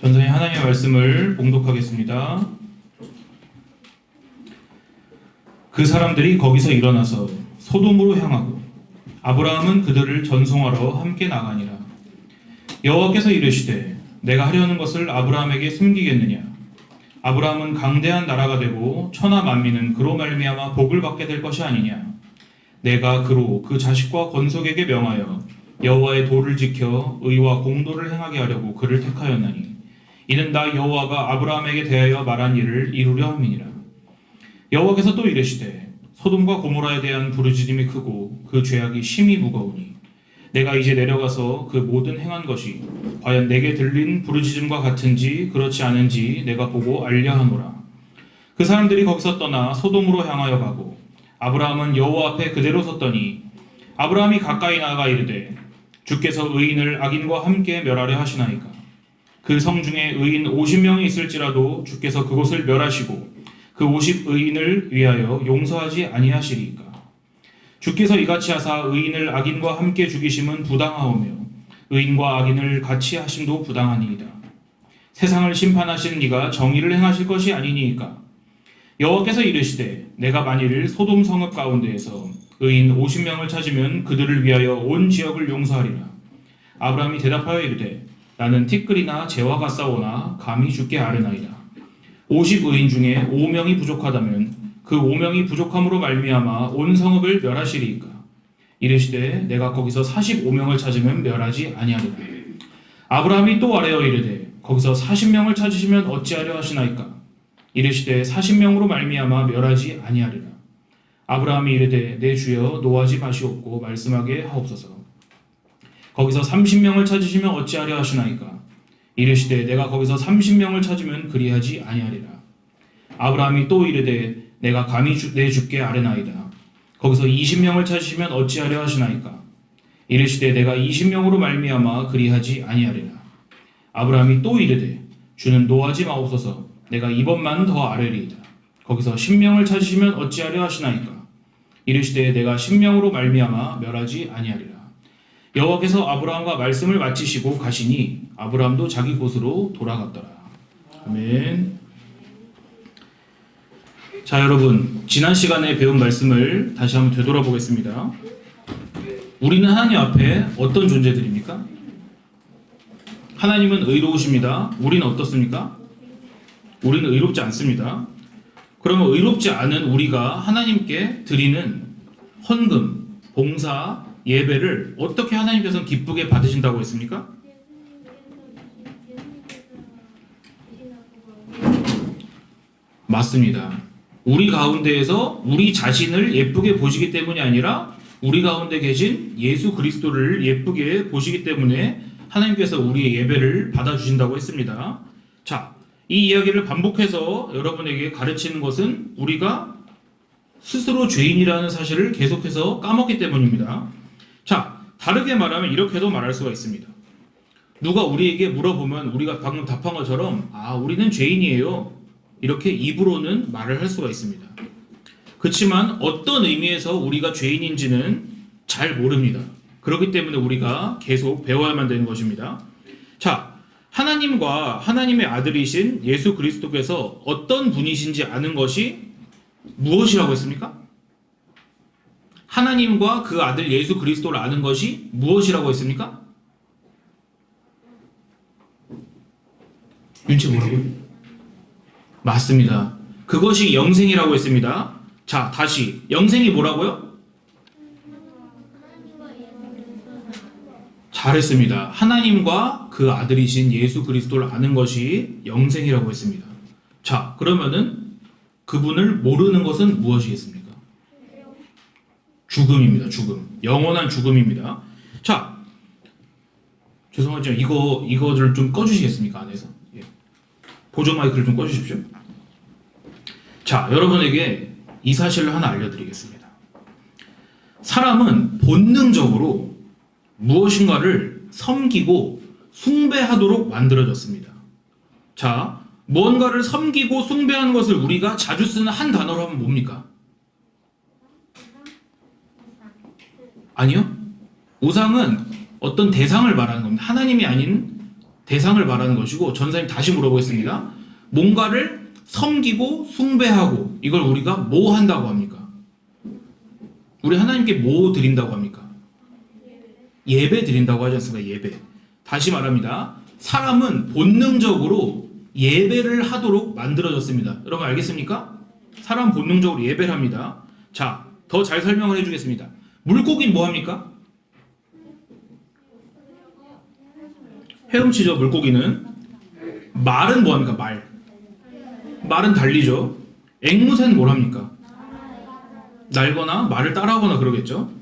전사의 하나님의 말씀을 봉독하겠습니다. 그 사람들이 거기서 일어나서 소돔으로 향하고 아브라함은 그들을 전송하러 함께 나가니라. 여호와께서 이르시되 내가 하려는 것을 아브라함에게 숨기겠느냐? 아브라함은 강대한 나라가 되고 천하 만민은 그로 말미암아 복을 받게 될 것이 아니냐? 내가 그로 그 자식과 건속에게 명하여 여호와의 도를 지켜 의와 공도를 행하게 하려고 그를 택하였나니 이는 나 여호와가 아브라함에게 대하여 말한 일을 이루려 함이니라. 여호와께서 또 이르시되 소돔과 고모라에 대한 부르짖음이 크고 그 죄악이 심히 무거우니 내가 이제 내려가서 그 모든 행한 것이 과연 내게 들린 부르짖음과 같은지 그렇지 않은지 내가 보고 알려 하노라. 그 사람들이 거기서 떠나 소돔으로 향하여 가고 아브라함은 여호와 앞에 그대로 섰더니 아브라함이 가까이 나아가 이르되 주께서 의인을 악인과 함께 멸하려 하시나이까? 그 성 중에 의인 50명이 있을지라도 주께서 그곳을 멸하시고 그 50의인을 위하여 용서하지 아니하시리이까? 주께서 이같이 하사 의인을 악인과 함께 죽이심은 부당하오며 의인과 악인을 같이 하심도 부당하니이다. 세상을 심판하시는 이가 정의를 행하실 것이 아니니이까? 여호와께서 이르시되 내가 만일 소돔 성읍 가운데에서 의인 50명을 찾으면 그들을 위하여 온 지역을 용서하리라. 아브라함이 대답하여 이르되 나는 티끌이나 재와 같사오나 감히 주께 아뢰나이다. 50의인 중에 5명이 부족하다면 그 5명이 부족함으로 말미암아 온 성읍을 멸하시리이까? 이르시되 내가 거기서 45명을 찾으면 멸하지 아니하리라. 아브라함이 또 아뢰어 이르되 거기서 40명을 찾으시면 어찌하려 하시나이까? 이르시되 40명으로 말미암아 멸하지 아니하리라. 아브라함이 이르되 내 주여 노하지 마시옵고 말씀하게 하옵소서. 거기서 30명을 찾으시면 어찌하려 하시나이까? 이르시되 내가 거기서 30명을 찾으면 그리하지 아니하리라. 아브라함이 또 이르되 내가 감히 내 주께 아뢰나이다. 거기서 20명을 찾으시면 어찌하려 하시나이까? 이르시되 내가 20명으로 말미암아 그리하지 아니하리라. 아브라함이 또 이르되 주는 노하지 마옵소서. 내가 이번만 더 아뢰리이다. 거기서 10명을 찾으시면 어찌하려 하시나이까? 이르시되 내가 10명으로 말미암아 멸하지 아니하리라. 여호와께서 아브라함과 말씀을 마치시고 가시니 아브라함도 자기 곳으로 돌아갔더라. 아멘. 자, 여러분, 지난 시간에 배운 말씀을 다시 한번 되돌아보겠습니다. 우리는 하나님 앞에 어떤 존재들입니까? 하나님은 의로우십니다. 우리는 어떻습니까? 우리는 의롭지 않습니다. 그러면 의롭지 않은 우리가 하나님께 드리는 헌금, 봉사, 예배를 어떻게 하나님께서는 기쁘게 받으신다고 했습니까? 맞습니다. 우리 가운데에서 우리 자신을 예쁘게 보시기 때문이 아니라 우리 가운데 계신 예수 그리스도를 예쁘게 보시기 때문에 하나님께서 우리의 예배를 받아주신다고 했습니다. 자, 이 이야기를 반복해서 여러분에게 가르치는 것은 우리가 스스로 죄인이라는 사실을 계속해서 까먹기 때문입니다. 자, 다르게 말하면 이렇게도 말할 수가 있습니다. 누가 우리에게 물어보면 우리가 방금 답한 것처럼 우리는 죄인이에요. 이렇게 입으로는 말을 할 수가 있습니다. 그렇지만 어떤 의미에서 우리가 죄인인지는 잘 모릅니다. 그렇기 때문에 우리가 계속 배워야만 되는 것입니다. 자, 하나님과 하나님의 아들이신 예수 그리스도께서 어떤 분이신지 아는 것이 무엇이라고 했습니까? 하나님과 그 아들 예수 그리스도를 아는 것이 무엇이라고 했습니까? 윤치 뭐라고요? 맞습니다. 그것이 영생이라고 했습니다. 자, 다시 영생이 뭐라고요? 잘했습니다. 하나님과 그 아들이신 예수 그리스도를 아는 것이 영생이라고 했습니다. 자, 그러면은 그분을 모르는 것은 무엇이겠습니까? 죽음입니다. 죽음. 영원한 죽음입니다. 자, 죄송하지만 이거를 좀 꺼주시겠습니까? 안에서. 예. 보조 마이크를 좀 꺼주십시오. 자, 여러분에게 이 사실을 하나 알려드리겠습니다. 사람은 본능적으로 무엇인가를 섬기고 숭배하도록 만들어졌습니다. 자, 무언가를 섬기고 숭배하는 것을 우리가 자주 쓰는 한 단어로 하면 뭡니까? 아니요. 우상은 어떤 대상을 말하는 겁니다. 하나님이 아닌 대상을 말하는 것이고, 전사님 다시 물어보겠습니다. 뭔가를 섬기고 숭배하고, 이걸 우리가 뭐 한다고 합니까? 우리 하나님께 뭐 드린다고 합니까? 예배 드린다고 하지 않습니까? 예배. 다시 말합니다. 사람은 본능적으로 예배를 하도록 만들어졌습니다. 여러분 알겠습니까? 사람은 본능적으로 예배를 합니다. 자, 더 잘 설명을 해주겠습니다. 물고기는 뭐 합니까? 헤엄치죠. 물고기는. 말은 뭐 합니까? 말은 달리죠. 앵무새는 뭘 합니까? 날거나 말을 따라하거나 그러겠죠.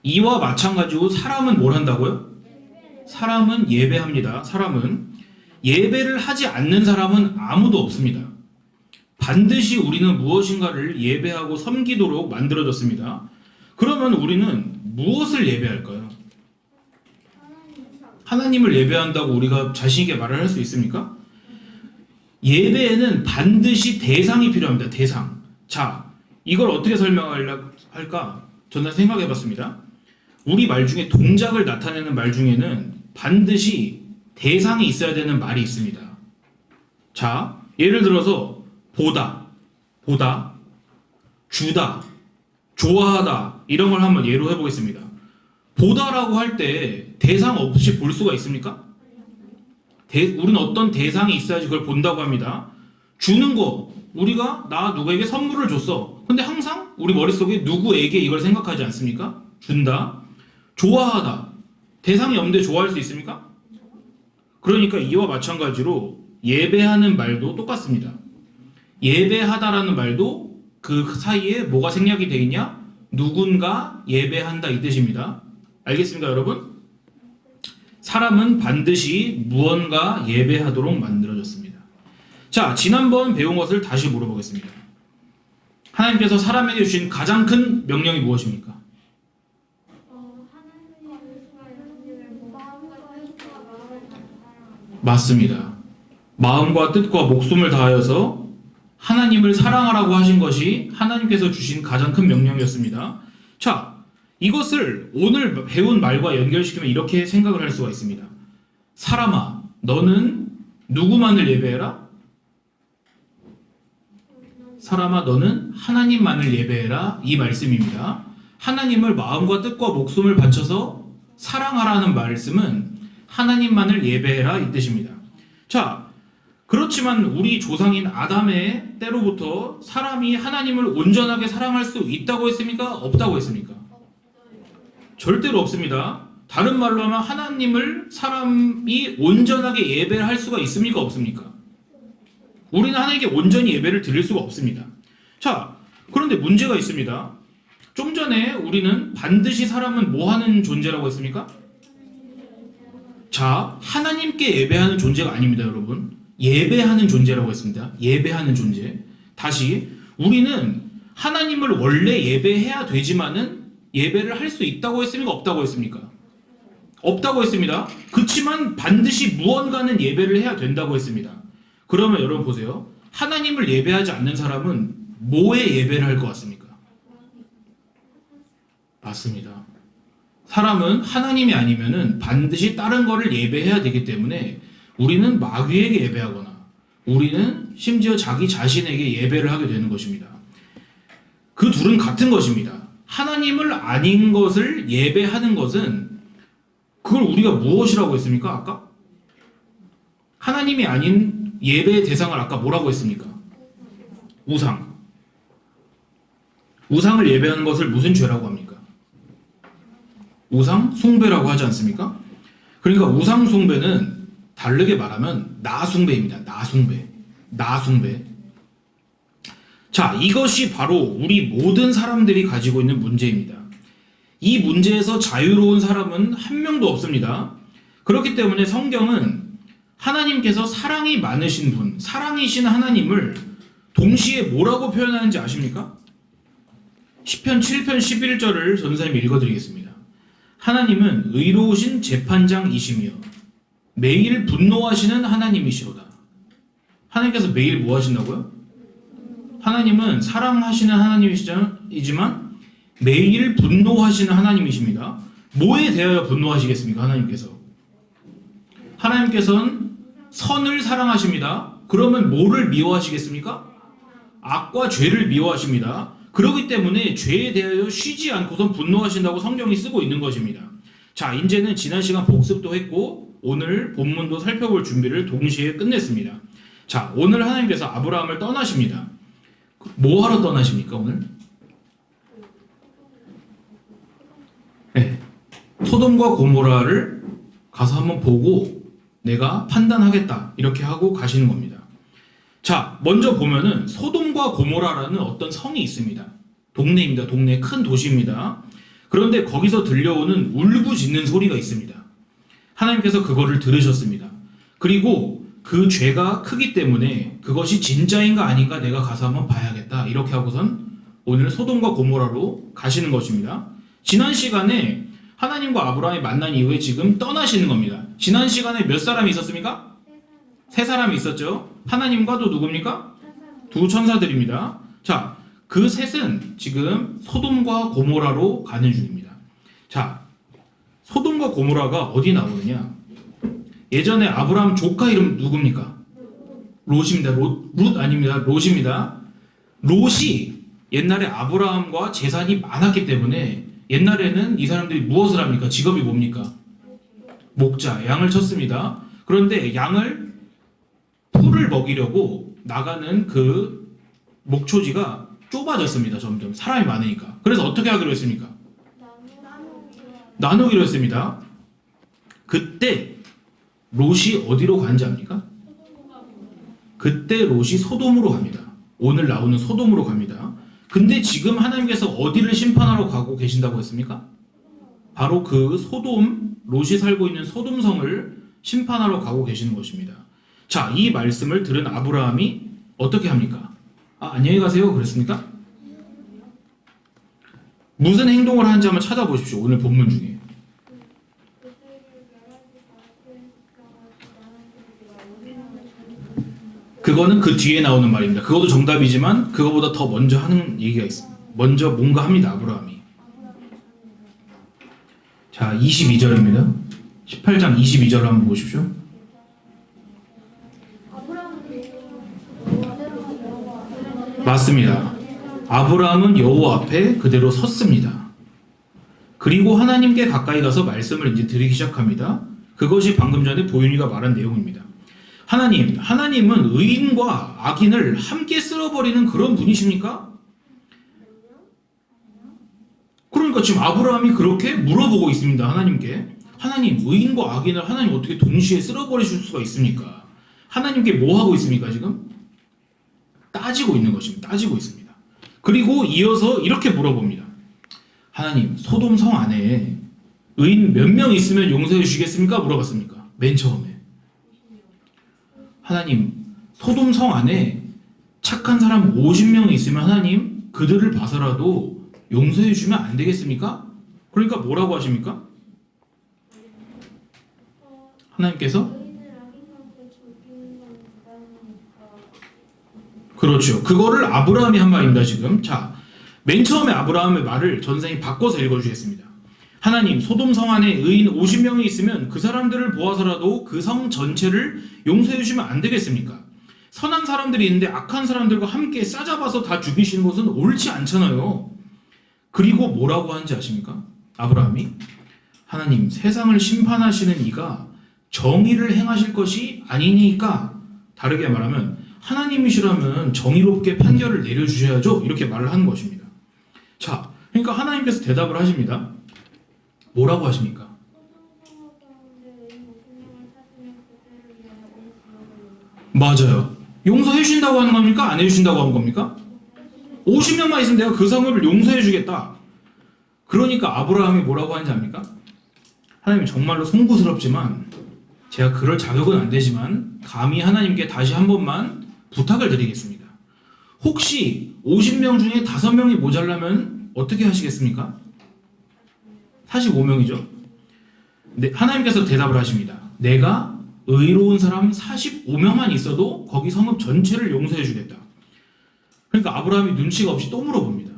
이와 마찬가지로 사람은 뭘 한다고요? 사람은 예배합니다. 사람은 예배를 하지 않는 사람은 아무도 없습니다. 반드시 우리는 무엇인가를 예배하고 섬기도록 만들어졌습니다. 그러면 우리는 무엇을 예배할까요? 하나님을 예배한다고 우리가 자신있게 말을 할 수 있습니까? 예배에는 반드시 대상이 필요합니다. 대상. 자, 이걸 어떻게 설명할까? 저는 생각해봤습니다. 우리 말 중에 동작을 나타내는 말 중에는 반드시 대상이 있어야 되는 말이 있습니다. 자, 예를 들어서 보다, 주다, 좋아하다 이런 걸 한번 예로 해보겠습니다. 보다라고 할 때 대상 없이 볼 수가 있습니까? 우리는 어떤 대상이 있어야지 그걸 본다고 합니다. 주는 거, 우리가 누구에게 선물을 줬어. 근데 항상 우리 머릿속에 누구에게 이걸 생각하지 않습니까? 준다. 좋아하다. 대상이 없는데 좋아할 수 있습니까? 그러니까 이와 마찬가지로 예배하는 말도 똑같습니다. 예배하다라는 말도 그 사이에 뭐가 생략이 되어 있냐? 누군가 예배한다 이 뜻입니다. 알겠습니까, 여러분? 사람은 반드시 무언가 예배하도록 만들어졌습니다. 자, 지난번 배운 것을 다시 물어보겠습니다. 하나님께서 사람에게 주신 가장 큰 명령이 무엇입니까? 맞습니다. 마음과 뜻과 목숨을 다하여서 하나님을 사랑하라고 하신 것이 하나님께서 주신 가장 큰 명령이었습니다. 자, 이것을 오늘 배운 말과 연결시키면 이렇게 생각을 할 수가 있습니다. 사람아, 너는 누구만을 예배해라? 사람아, 너는 하나님만을 예배해라. 이 말씀입니다. 하나님을 마음과 뜻과 목숨을 바쳐서 사랑하라는 말씀은 하나님만을 예배해라 이 뜻입니다. 자, 그렇지만 우리 조상인 아담의 때로부터 사람이 하나님을 온전하게 사랑할 수 있다고 했습니까? 없다고 했습니까? 절대로 없습니다. 다른 말로 하면 하나님을 사람이 온전하게 예배를 할 수가 있습니까? 없습니까? 우리는 하나님께 온전히 예배를 드릴 수가 없습니다. 자, 그런데 문제가 있습니다. 좀 전에 우리는 반드시 사람은 뭐 하는 존재라고 했습니까? 자, 하나님께 예배하는 존재가 아닙니다, 여러분. 예배하는 존재라고 했습니다. 예배하는 존재. 다시, 우리는 하나님을 원래 예배해야 되지만은 예배를 할 수 있다고 했습니까? 없다고 했습니까? 없다고 했습니다. 그렇지만 반드시 무언가는 예배를 해야 된다고 했습니다. 그러면 여러분 보세요. 하나님을 예배하지 않는 사람은 뭐에 예배를 할 것 같습니까? 맞습니다. 사람은 하나님이 아니면은 반드시 다른 거를 예배해야 되기 때문에 우리는 마귀에게 예배하거나 우리는 심지어 자기 자신에게 예배를 하게 되는 것입니다. 그 둘은 같은 것입니다. 하나님을 아닌 것을 예배하는 것은 그걸 우리가 무엇이라고 했습니까? 아까? 하나님이 아닌 예배의 대상을 아까 뭐라고 했습니까? 우상. 우상을 예배하는 것을 무슨 죄라고 합니까? 우상 숭배라고 하지 않습니까? 그러니까 우상 숭배는 다르게 말하면 나 숭배입니다. 나 숭배. 자, 이것이 바로 우리 모든 사람들이 가지고 있는 문제입니다. 이 문제에서 자유로운 사람은 한 명도 없습니다. 그렇기 때문에 성경은 하나님께서 사랑이 많으신 분, 사랑이신 하나님을 동시에 뭐라고 표현하는지 아십니까? 시편 7편 11절을 전사님이 읽어드리겠습니다. 하나님은 의로우신 재판장이시며 매일 분노하시는 하나님이시로다. 하나님께서 매일 뭐 하신다고요? 하나님은 사랑하시는 하나님이지만 매일 분노하시는 하나님이십니다. 뭐에 대하여 분노하시겠습니까? 하나님께서는 선을 사랑하십니다. 그러면 뭐를 미워하시겠습니까? 악과 죄를 미워하십니다. 그렇기 때문에 죄에 대하여 쉬지 않고선 분노하신다고 성경이 쓰고 있는 것입니다. 자, 이제는 지난 시간 복습도 했고 오늘 본문도 살펴볼 준비를 동시에 끝냈습니다. 자, 오늘 하나님께서 아브라함을 떠나십니다. 뭐 하러 떠나십니까, 오늘? 네. 소돔과 고모라를 가서 한번 보고 내가 판단하겠다 이렇게 하고 가시는 겁니다. 자, 먼저 보면은 소돔과 고모라라는 어떤 성이 있습니다. 동네입니다. 동네 큰 도시입니다. 그런데 거기서 들려오는 울부짖는 소리가 있습니다. 하나님께서 그거를 들으셨습니다. 그리고 그 죄가 크기 때문에 그것이 진짜인가 아닌가 내가 가서 한번 봐야겠다 이렇게 하고선 오늘 소돔과 고모라로 가시는 것입니다. 지난 시간에 하나님과 아브라함이 만난 이후에 지금 떠나시는 겁니다. 지난 시간에 몇 사람이 있었습니까? 세 사람이 있었죠. 하나님과 또 누굽니까? 두 천사들입니다. 자, 그 셋은 지금 소돔과 고모라로 가는 중입니다. 자, 소돔과 고모라가 어디 나오느냐? 예전에 아브라함 조카 이름 누굽니까? 롯입니다. 룻 아닙니다. 롯입니다. 롯이 옛날에 아브라함과 재산이 많았기 때문에 옛날에는 이 사람들이 무엇을 합니까? 직업이 뭡니까? 목자, 양을 쳤습니다. 그런데 양을 풀을 먹이려고 나가는 그 목초지가 좁아졌습니다. 점점 사람이 많으니까. 그래서 어떻게 하기로 했습니까? 나누기로 했습니다. 그때 롯이 어디로 간지 압니까? 그때 롯이 소돔으로 갑니다. 오늘 나오는 소돔으로 갑니다. 근데 지금 하나님께서 어디를 심판하러 가고 계신다고 했습니까? 바로 그 소돔, 롯이 살고 있는 소돔성을 심판하러 가고 계시는 것입니다. 자, 이 말씀을 들은 아브라함이 어떻게 합니까? 안녕히 가세요 그랬습니까? 무슨 행동을 하는지 한번 찾아보십시오. 오늘 본문 중에. 그거는 그 뒤에 나오는 말입니다. 그것도 정답이지만 그거보다 더 먼저 하는 얘기가 있습니다. 먼저 뭔가 합니다. 아브라함이. 자, 22절입니다. 18장 22절을 한번 보십시오. 맞습니다. 아브라함은 여호와 앞에 그대로 섰습니다. 그리고 하나님께 가까이 가서 말씀을 이제 드리기 시작합니다. 그것이 방금 전에 보윤이가 말한 내용입니다. 하나님은 의인과 악인을 함께 쓸어버리는 그런 분이십니까? 그러니까 지금 아브라함이 그렇게 물어보고 있습니다. 하나님께. 하나님, 의인과 악인을 하나님 어떻게 동시에 쓸어버리실 수가 있습니까? 하나님께 뭐 하고 있습니까, 지금? 따지고 있는 것입니다. 따지고 있습니다. 그리고 이어서 이렇게 물어봅니다. 하나님, 소돔 성 안에 의인 몇 명 있으면 용서해 주시겠습니까? 물어봤습니까? 맨 처음에. 하나님, 소돔 성 안에 착한 사람 50명이 있으면 하나님, 그들을 봐서라도 용서해 주면 안 되겠습니까? 그러니까 뭐라고 하십니까? 하나님께서 그렇죠. 그거를 아브라함이 한 말입니다, 지금. 자, 맨 처음에 아브라함의 말을 전생이 바꿔서 읽어주겠습니다. 하나님, 소돔 성 안에 의인 50명이 있으면 그 사람들을 보아서라도 그 성 전체를 용서해 주시면 안 되겠습니까? 선한 사람들이 있는데 악한 사람들과 함께 싸잡아서 다 죽이시는 것은 옳지 않잖아요. 그리고 뭐라고 하는지 아십니까? 아브라함이 하나님, 세상을 심판하시는 이가 정의를 행하실 것이 아니니까, 다르게 말하면 하나님이시라면 정의롭게 판결을 내려주셔야죠. 이렇게 말을 하는 것입니다. 자, 그러니까 하나님께서 대답을 하십니다. 뭐라고 하십니까? 맞아요. 용서해 주신다고 하는 겁니까? 안 해주신다고 하는 겁니까? 50명만 있으면 내가 그 성읍을 용서해 주겠다. 그러니까 아브라함이 뭐라고 하는지 압니까? 하나님, 정말로 송구스럽지만 제가 그럴 자격은 안 되지만 감히 하나님께 다시 한 번만 부탁을 드리겠습니다. 혹시 50명 중에 5명이 모자라면 어떻게 하시겠습니까? 45명이죠. 네, 하나님께서 대답을 하십니다. 내가 의로운 사람 45명만 있어도 거기 성읍 전체를 용서해 주겠다. 그러니까 아브라함이 눈치가 없이 또 물어봅니다.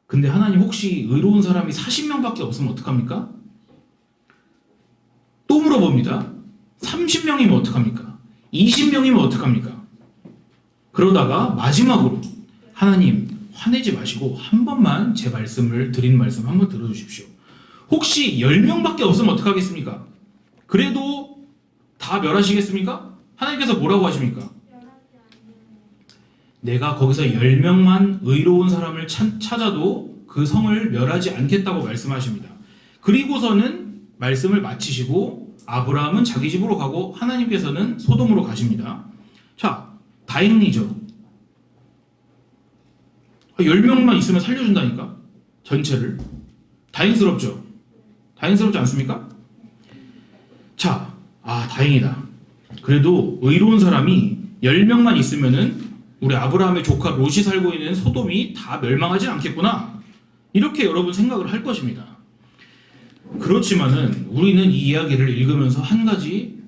근데 하나님, 혹시 의로운 사람이 40명밖에 없으면 어떡합니까? 또 물어봅니다. 30명이면 어떡합니까? 20명이면 어떡합니까? 그러다가 마지막으로 하나님 화내지 마시고 한 번만 제 말씀을 드린 말씀 한번 들어주십시오. 혹시 10명밖에 없으면 어떡하겠습니까? 그래도 다 멸하시겠습니까? 하나님께서 뭐라고 하십니까? 내가 거기서 10명만 의로운 사람을 찾아도 그 성을 멸하지 않겠다고 말씀하십니다. 그리고서는 말씀을 마치시고 아브라함은 자기 집으로 가고 하나님께서는 소돔으로 가십니다. 자, 다행이죠. 10명만 있으면 살려준다니까? 전체를. 다행스럽죠? 다행스럽지 않습니까? 자, 다행이다. 그래도 의로운 사람이 10명만 있으면은 우리 아브라함의 조카 롯이 살고 있는 소돔이 다 멸망하진 않겠구나. 이렇게 여러분 생각을 할 것입니다. 그렇지만은 우리는 이 이야기를 읽으면서 한 가지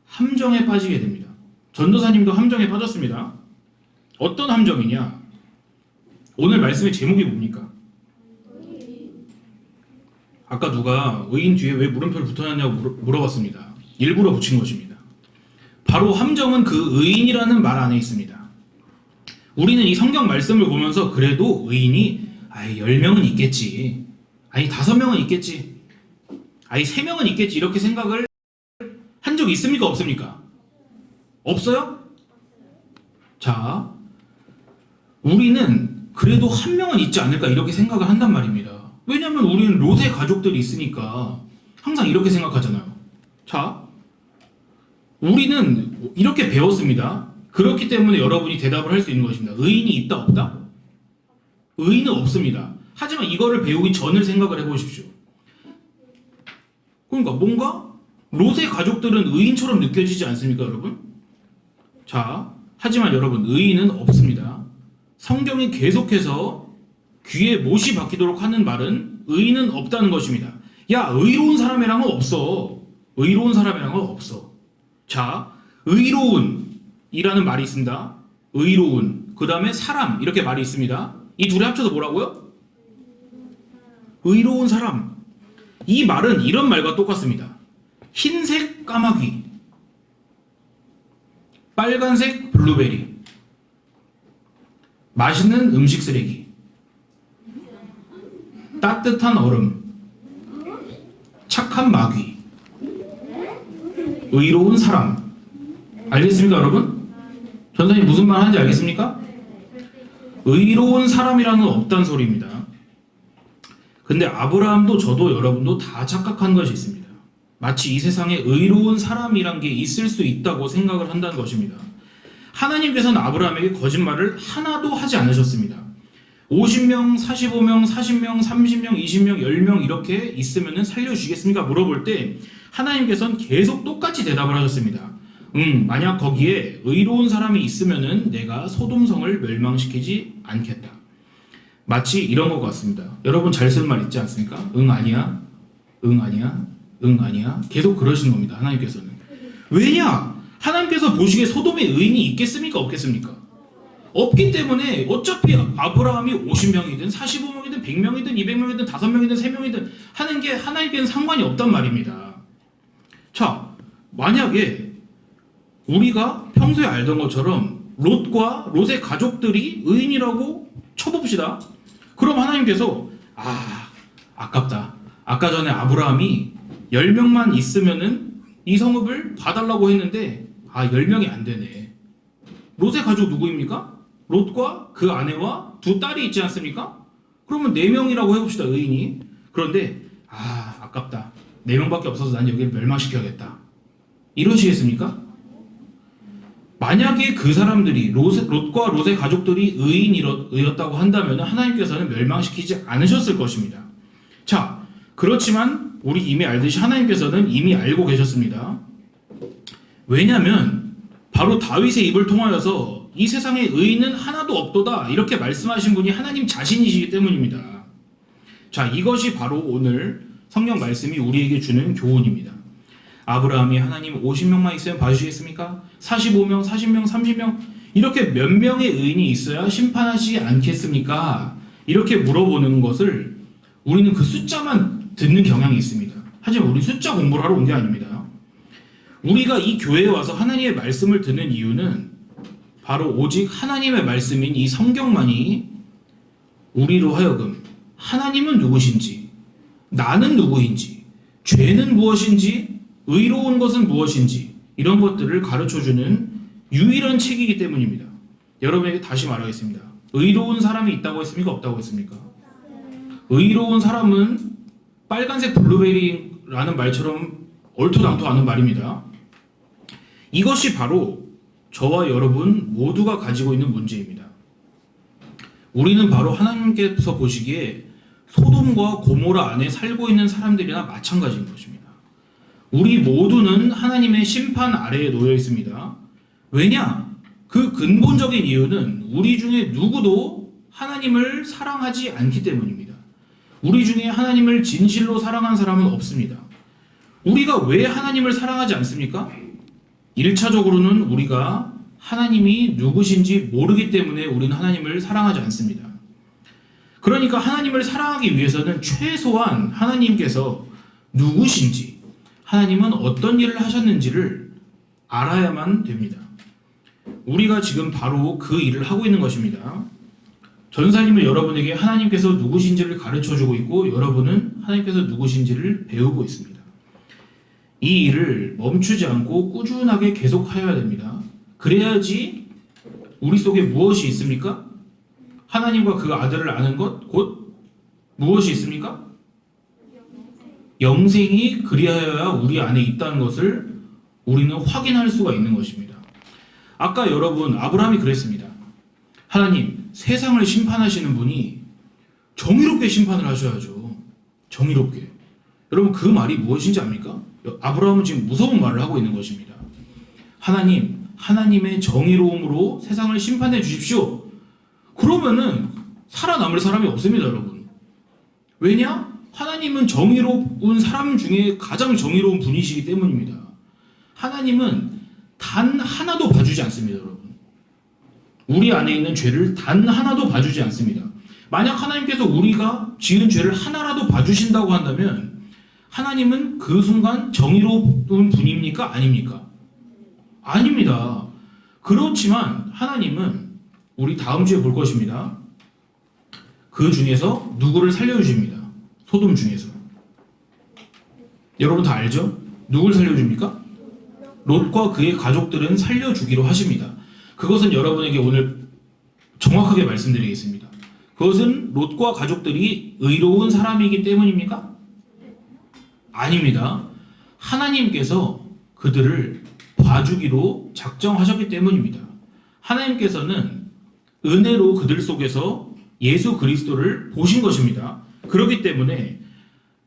함정에 빠지게 됩니다. 전도사님도 함정에 빠졌습니다. 어떤 함정이냐? 오늘 말씀의 제목이 뭡니까? 아까 누가 의인 뒤에 왜 물음표를 붙여놨냐고 물어봤습니다. 일부러 붙인 것입니다. 바로 함정은 그 의인이라는 말 안에 있습니다. 우리는 이 성경 말씀을 보면서 그래도 의인이 10명은 있겠지, 5명은 있겠지, 3명은 있겠지 이렇게 생각을 한 적 있습니까? 없습니까? 없어요? 자, 우리는 그래도 한 명은 있지 않을까 이렇게 생각을 한단 말입니다. 왜냐하면 우리는 롯의 가족들이 있으니까 항상 이렇게 생각하잖아요. 자, 우리는 이렇게 배웠습니다. 그렇기 때문에 여러분이 대답을 할 수 있는 것입니다. 의인이 있다 없다? 의인은 없습니다. 하지만 이거를 배우기 전을 생각을 해보십시오. 그러니까 뭔가 롯의 가족들은 의인처럼 느껴지지 않습니까, 여러분? 자, 하지만 여러분 의인은 없습니다. 성경이 계속해서 귀에 못이 박히도록 하는 말은 의인은 없다는 것입니다. 야, 의로운 사람이랑은 없어. 의로운 사람이랑은 없어. 자, 의로운 이라는 말이 있습니다. 의로운, 그 다음에 사람 이렇게 말이 있습니다. 이 둘이 합쳐서 뭐라고요? 의로운 사람. 이 말은 이런 말과 똑같습니다. 흰색 까마귀, 빨간색 블루베리, 맛있는 음식 쓰레기, 따뜻한 얼음, 착한 마귀, 의로운 사람. 알겠습니까, 여러분? 전사님 무슨 말 하는지 알겠습니까? 의로운 사람이라는 없단 소리입니다. 근데 아브라함도 저도 여러분도 다 착각한 것이 있습니다. 마치 이 세상에 의로운 사람이란 게 있을 수 있다고 생각을 한다는 것입니다. 하나님께서는 아브라함에게 거짓말을 하나도 하지 않으셨습니다. 50명, 45명, 40명, 30명, 20명, 10명 이렇게 있으면 살려주시겠습니까? 물어볼 때 하나님께서는 계속 똑같이 대답을 하셨습니다. 만약 거기에 의로운 사람이 있으면은 내가 소돔성을 멸망시키지 않겠다. 마치 이런 것 같습니다. 여러분 잘 쓴 말 있지 않습니까? 응 아니야, 응 아니야, 응 아니야. 계속 그러시는 겁니다. 하나님께서는. 왜냐? 하나님께서 보시기에 소돔에 의인이 있겠습니까? 없겠습니까? 없기 때문에 어차피 아브라함이 50명이든 45명이든 100명이든 200명이든 5명이든 3명이든 하는 게 하나님께는 상관이 없단 말입니다. 자, 만약에 우리가 평소에 알던 것처럼 롯과 롯의 가족들이 의인이라고 쳐봅시다. 그럼 하나님께서 아깝다. 아까 전에 아브라함이 10명만 있으면은 이 성읍을 봐달라고 했는데 10명이 안 되네. 롯의 가족 누구입니까? 롯과 그 아내와 두 딸이 있지 않습니까? 그러면 4명이라고 해봅시다, 의인이. 그런데 아깝다. 4명밖에 없어서 난 여기를 멸망시켜야겠다. 이러시겠습니까? 만약에 그 사람들이 롯과 롯의 가족들이 의인이었다고 한다면 하나님께서는 멸망시키지 않으셨을 것입니다. 자, 그렇지만 우리 이미 알듯이 하나님께서는 이미 알고 계셨습니다. 왜냐하면 바로 다윗의 입을 통하여서 이 세상에 의인은 하나도 없도다 이렇게 말씀하신 분이 하나님 자신이시기 때문입니다. 자, 이것이 바로 오늘 성경 말씀이 우리에게 주는 교훈입니다. 아브라함이 하나님 50명만 있으면 봐주시겠습니까? 45명, 40명, 30명 이렇게 몇 명의 의인이 있어야 심판하시지 않겠습니까? 이렇게 물어보는 것을 우리는 그 숫자만 듣는 경향이 있습니다. 하지만 우리 숫자 공부를 하러 온 게 아닙니다. 우리가 이 교회에 와서 하나님의 말씀을 듣는 이유는 바로 오직 하나님의 말씀인 이 성경만이 우리로 하여금 하나님은 누구신지, 나는 누구인지, 죄는 무엇인지, 의로운 것은 무엇인지 이런 것들을 가르쳐주는 유일한 책이기 때문입니다. 여러분에게 다시 말하겠습니다. 의로운 사람이 있다고 했습니까? 없다고 했습니까? 의로운 사람은 빨간색 블루베리라는 말처럼 얼토당토 않은 말입니다. 이것이 바로 저와 여러분 모두가 가지고 있는 문제입니다. 우리는 바로 하나님께서 보시기에 소돔과 고모라 안에 살고 있는 사람들이나 마찬가지인 것입니다. 우리 모두는 하나님의 심판 아래에 놓여 있습니다. 왜냐? 그 근본적인 이유는 우리 중에 누구도 하나님을 사랑하지 않기 때문입니다. 우리 중에 하나님을 진실로 사랑한 사람은 없습니다. 우리가 왜 하나님을 사랑하지 않습니까? 1차적으로는 우리가 하나님이 누구신지 모르기 때문에 우리는 하나님을 사랑하지 않습니다. 그러니까 하나님을 사랑하기 위해서는 최소한 하나님께서 누구신지, 하나님은 어떤 일을 하셨는지를 알아야만 됩니다. 우리가 지금 바로 그 일을 하고 있는 것입니다. 전사님은 여러분에게 하나님께서 누구신지를 가르쳐주고 있고 여러분은 하나님께서 누구신지를 배우고 있습니다. 이 일을 멈추지 않고 꾸준하게 계속하여야 됩니다. 그래야지 우리 속에 무엇이 있습니까? 하나님과 그 아들을 아는 것, 곧 무엇이 있습니까? 영생이 그리하여야 우리 안에 있다는 것을 우리는 확인할 수가 있는 것입니다. 아까 여러분 아브라함이 그랬습니다. 하나님, 세상을 심판하시는 분이 정의롭게 심판을 하셔야죠. 정의롭게. 여러분 그 말이 무엇인지 압니까? 아브라함은 지금 무서운 말을 하고 있는 것입니다. 하나님, 하나님의 정의로움으로 세상을 심판해 주십시오. 그러면은 살아남을 사람이 없습니다, 여러분. 왜냐? 하나님은 정의로운 사람 중에 가장 정의로운 분이시기 때문입니다. 하나님은 단 하나도 봐주지 않습니다, 여러분. 우리 안에 있는 죄를 단 하나도 봐주지 않습니다. 만약 하나님께서 우리가 지은 죄를 하나라도 봐주신다고 한다면 하나님은 그 순간 정의로운 분입니까? 아닙니까? 아닙니다. 그렇지만 하나님은 우리 다음 주에 볼 것입니다. 그 중에서 누구를 살려주십니다. 소돔 중에서. 여러분 다 알죠? 누굴 살려줍니까? 롯과 그의 가족들은 살려주기로 하십니다. 그것은 여러분에게 오늘 정확하게 말씀드리겠습니다. 그것은 롯과 가족들이 의로운 사람이기 때문입니까? 아닙니다. 하나님께서 그들을 봐주기로 작정하셨기 때문입니다. 하나님께서는 은혜로 그들 속에서 예수 그리스도를 보신 것입니다. 그렇기 때문에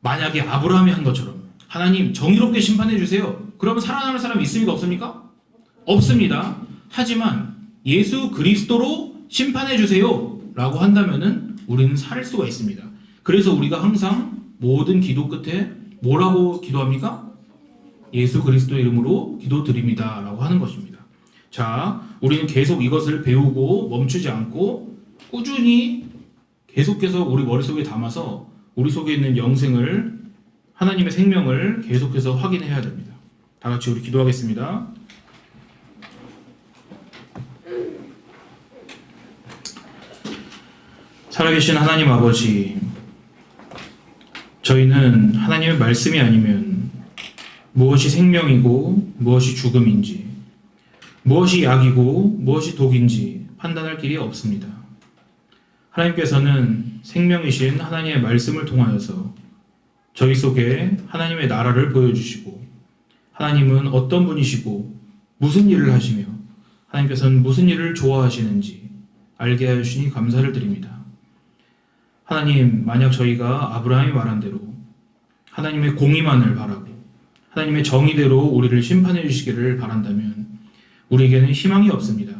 만약에 아브라함이 한 것처럼 하나님 정의롭게 심판해 주세요. 그러면 살아남을 사람이 있습니까? 없습니까? 없습니다. 하지만 예수 그리스도로 심판해 주세요 라고 한다면은 우리는 살 수가 있습니다. 그래서 우리가 항상 모든 기도 끝에 뭐라고 기도합니까? 예수 그리스도 이름으로 기도드립니다 라고 하는 것입니다. 자, 우리는 계속 이것을 배우고 멈추지 않고 꾸준히 계속해서 우리 머릿속에 담아서 우리 속에 있는 영생을, 하나님의 생명을 계속해서 확인해야 됩니다. 다 같이 우리 기도하겠습니다. 살아계신 하나님 아버지, 저희는 하나님의 말씀이 아니면 무엇이 생명이고 무엇이 죽음인지, 무엇이 약이고 무엇이 독인지 판단할 길이 없습니다. 하나님께서는 생명이신 하나님의 말씀을 통하여서 저희 속에 하나님의 나라를 보여주시고, 하나님은 어떤 분이시고 무슨 일을 하시며 하나님께서는 무슨 일을 좋아하시는지 알게 하여 주시니 감사를 드립니다. 하나님, 만약 저희가 아브라함이 말한 대로 하나님의 공의만을 바라고 하나님의 정의대로 우리를 심판해 주시기를 바란다면 우리에게는 희망이 없습니다.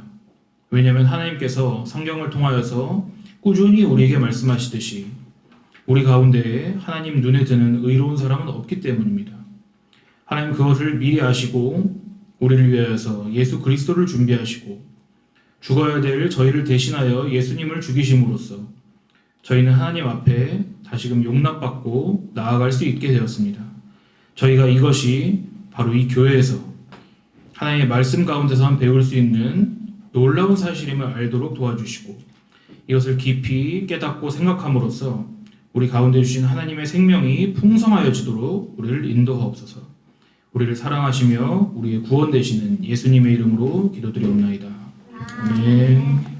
왜냐하면 하나님께서 성경을 통하여서 꾸준히 우리에게 말씀하시듯이 우리 가운데에 하나님 눈에 드는 의로운 사람은 없기 때문입니다. 하나님 그것을 미리 아시고 우리를 위하여서 예수 그리스도를 준비하시고 죽어야 될 저희를 대신하여 예수님을 죽이심으로써 저희는 하나님 앞에 다시금 용납받고 나아갈 수 있게 되었습니다. 저희가 이것이 바로 이 교회에서 하나님의 말씀 가운데서만 배울 수 있는 놀라운 사실임을 알도록 도와주시고 이것을 깊이 깨닫고 생각함으로써 우리 가운데 주신 하나님의 생명이 풍성하여지도록 우리를 인도하옵소서. 우리를 사랑하시며 우리의 구원 되시는 예수님의 이름으로 기도드리옵나이다. 아멘.